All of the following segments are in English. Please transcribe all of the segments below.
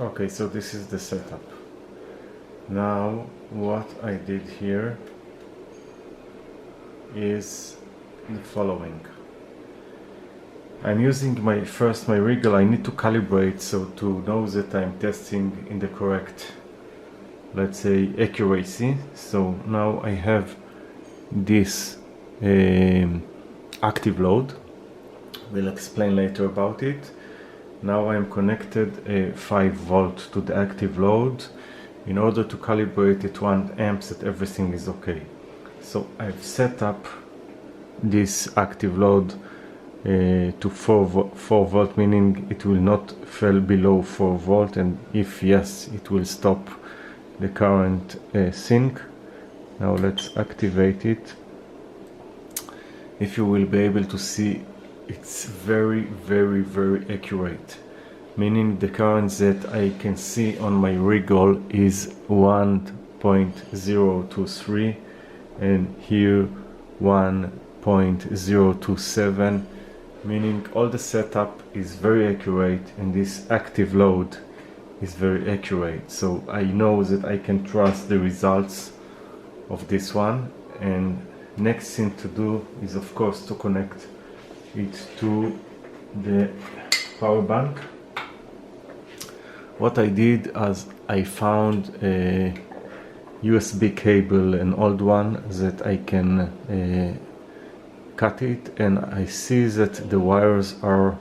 Okay, so this is the setup. Now what I did here is the following. I'm using my regal. I need to calibrate, so to know that I'm testing in the correct, let's say, accuracy. So now I have this active load. We'll explain later about it. Now I'm connected a 5 volt to the active load in order to calibrate it 1 amp that everything is okay. So I've set up this active load to 4 volt, meaning it will not fall below 4 volt, and if yes, it will stop the current sync. Now let's activate it. If you will be able to see, it's very accurate, meaning the current that I can see on my regal is 1.023 and here 1.027, meaning all the setup is very accurate and this active load is very accurate. So I know that I can trust the results of this one. And next thing to do is, of course, to connect it to the power bank. What I did is I found a USB cable, an old one, that I can cut it, and I see that the wires are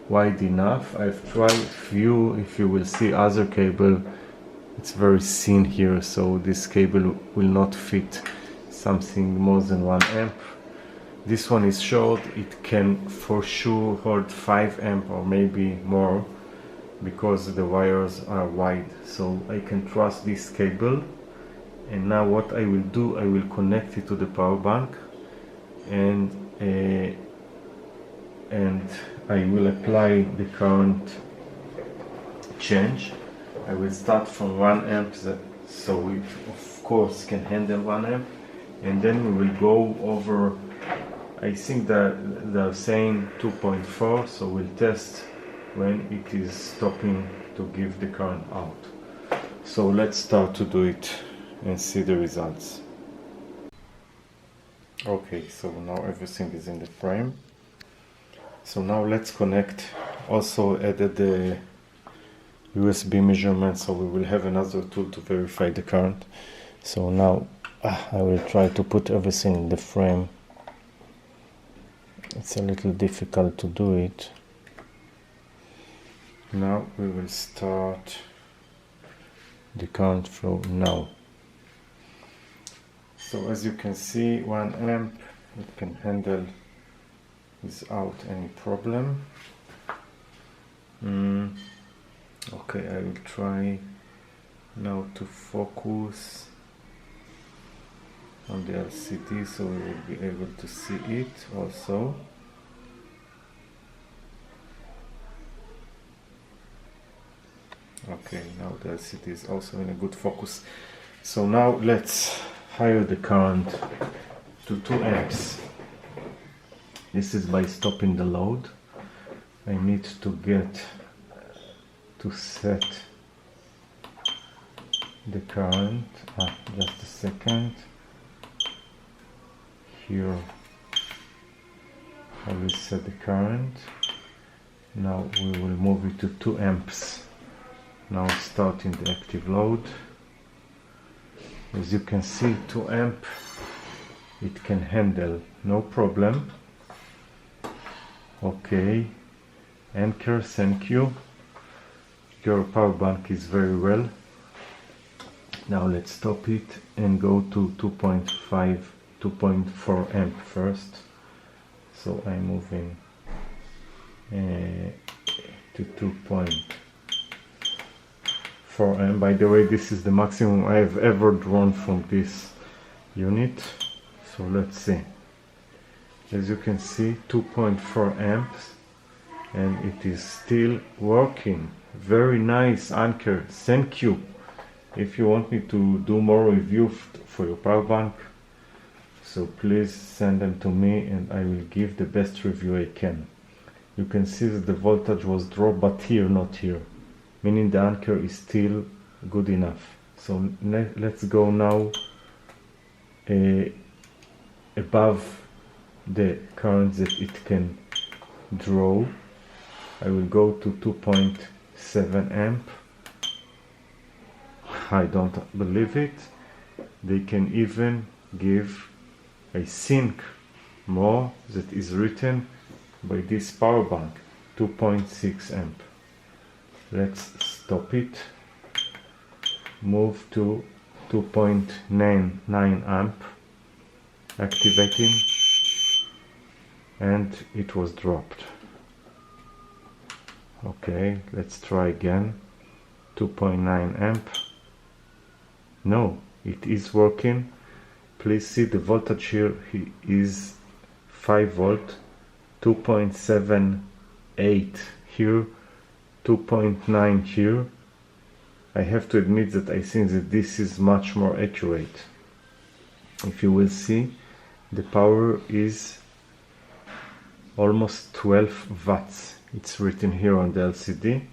wide enough. I've tried few, if you will see other cable, it's very thin here, so this cable will not fit something more than 1 amp. This one is short, it can for sure hold 5 amp or maybe more because the wires are wide, so I can trust this cable. And now what I will do, I will connect it to the power bank and I will apply the current change. I will start from 1 amp, so it of course can handle 1 amp, and then we will go over, I think that they're saying 2.4, so we'll test when it is stopping to give the current out. So let's start to do it and see the results. Okay, so now everything is in the frame. So now let's connect. Also added the USB measurement, so we will have another tool to verify the current. So now I will try to put everything in the frame. It's a little difficult to do it. Now we will start the current flow now. So as you can see, 1 amp it can handle without any problem. Okay, I will try now to focus on the LCD so we will be able to see it also. Okay, now the LCD is also in a good focus. So now let's higher the current to 2 amps. This is by stopping the load. I need to get to set the current. Just a second. Here I will set the current. Now we will move it to 2 amps. Now starting the active load. As you can see, 2 amp it can handle, no problem. Okay, Anker, thank you. Your power bank is very well. Now let's stop it and go to 2.4 amp first. So I'm moving to 2.4 amp. By the way, this is the maximum I've ever drawn from this unit. So let's see. As you can see, 2.4 amps, and it is still working. Very nice, Anker, thank you. If you want me to do more review for your power bank, so please send them to me and I will give the best review I can. You can see that the voltage was dropped, but here, not here. meaning the anchor is still good enough. So let's go now above the current that it can draw. I will go to 2.7 amp. I don't believe it. They can even give a sync more that is written by this power bank, 2.6 amp. Let's stop it, move to 2.99 amp, activating, and it was dropped. Okay, let's try again. 2.9 amp. No, it is working. Please see the voltage here is 5 volt, 2.78 here, 2.9 here. I have to admit that I think that this is much more accurate. If you will see, the power is almost 12 watts. It's written here on the LCD.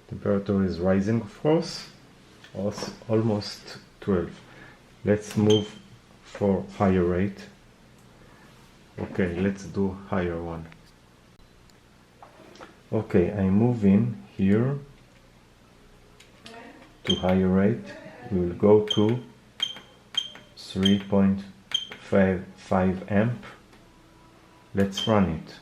Temperature is rising, of course, also almost 12. Let's move for higher rate. Okay, let's do higher one. Okay, I move in here to higher rate. We will go to 3.55 amp. Let's run it.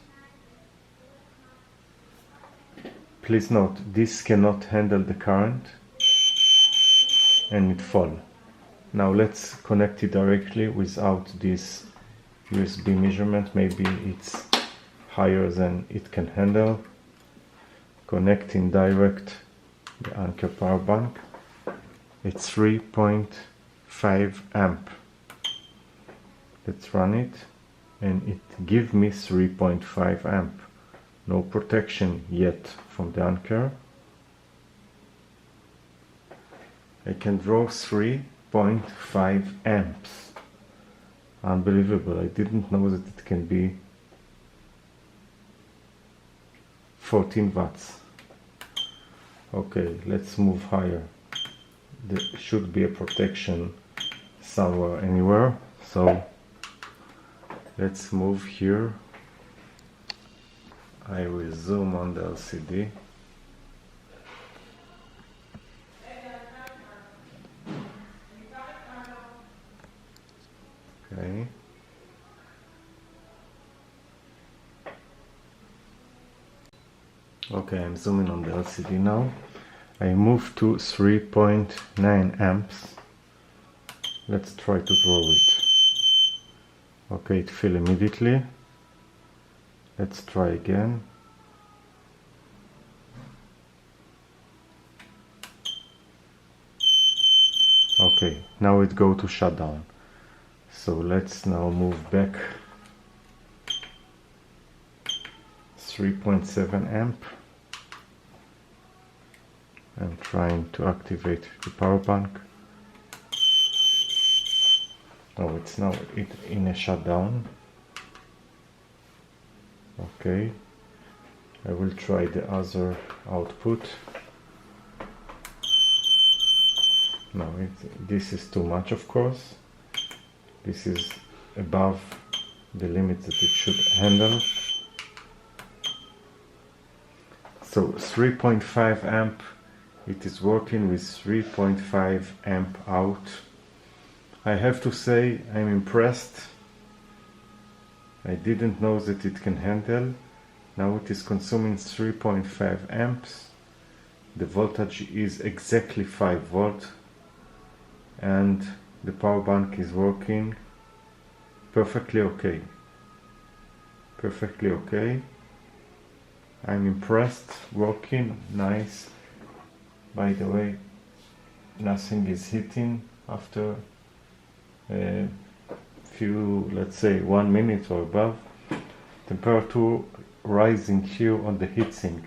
Please note, this cannot handle the current and it fall. Now let's connect it directly without this USB measurement. Maybe it's higher than it can handle. Connecting direct the Anker power bank. It's 3.5 amp. Let's run it and it gives me 3.5 amp. No protection yet from the Anker. I can draw 3.5 amps. Unbelievable. I didn't know that it can be 14 watts. Okay, let's move higher. There should be a protection somewhere, anywhere. So let's move here. I will zoom on the LCD. Okay. Okay, I'm zooming on the LCD now. I move to 3.9 amps. Let's try to draw it. Okay, it fell immediately. Let's try again. Okay, now it go to shutdown. So let's now move back. 3.7 amp. I'm trying to activate the power bank. Oh, it's now in a shutdown. Okay, I will try the other output. No, this is too much, of course. This is above the limit that it should handle. So 3.5 amp, it is working with 3.5 amp out. I have to say I'm impressed. I didn't know that it can handle. Now it is consuming 3.5 amps. The voltage is exactly 5 volt and the power bank is working perfectly okay. Perfectly okay. I'm impressed, working nice. By the way, nothing is hitting after a few, let's say 1 minute or above. Temperature rising here on the heatsink.